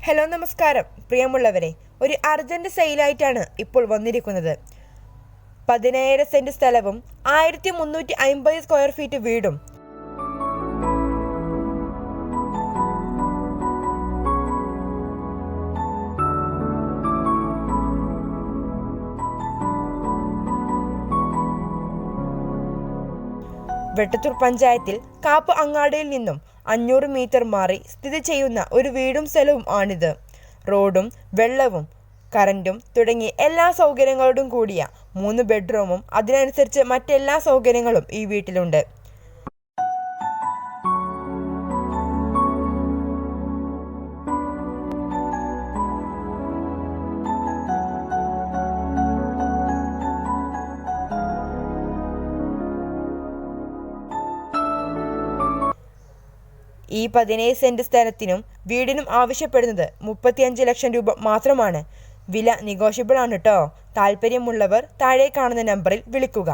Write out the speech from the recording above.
Hello നമസ്കാരം പ്രിയമുള്ളവരെ, ഒരു അർജന്റ് സെയിലായിട്ടാണ് ഇപ്പോൾ വന്നിരിക്കുന്നത്. 17 സെന്റ് സ്ഥലവും 1350 സ്ക്വയർ ഫീറ്റ് വീടും വെട്ടത്തൂർ പഞ്ചായത്തിൽ കാപ്പ് അങ്ങാടിയിൽ നിന്നും 500 മീറ്റർ മാറി സ്ഥിതി ചെയ്യുന്ന ഒരു വീടും സ്ഥലവും ആണിത്. റോഡും വെള്ളവും കറന്റും തുടങ്ങി എല്ലാ സൗകര്യങ്ങളോടും കൂടിയ 3 ബെഡ്റൂമും അതിനനുസരിച്ച് മറ്റെല്ലാ സൗകര്യങ്ങളും ഈ വീട്ടിലുണ്ട്. ഈ 17 സെന്റ് സ്ഥലത്തിനും വീടിനും ആവശ്യപ്പെടുന്നത് 35 ലക്ഷം രൂപ മാത്രമാണ്. വില നെഗോഷ്യബിൾ ആണ് കേട്ടോ. താല്പര്യമുള്ളവർ താഴെ കാണുന്ന നമ്പറിൽ വിളിക്കുക.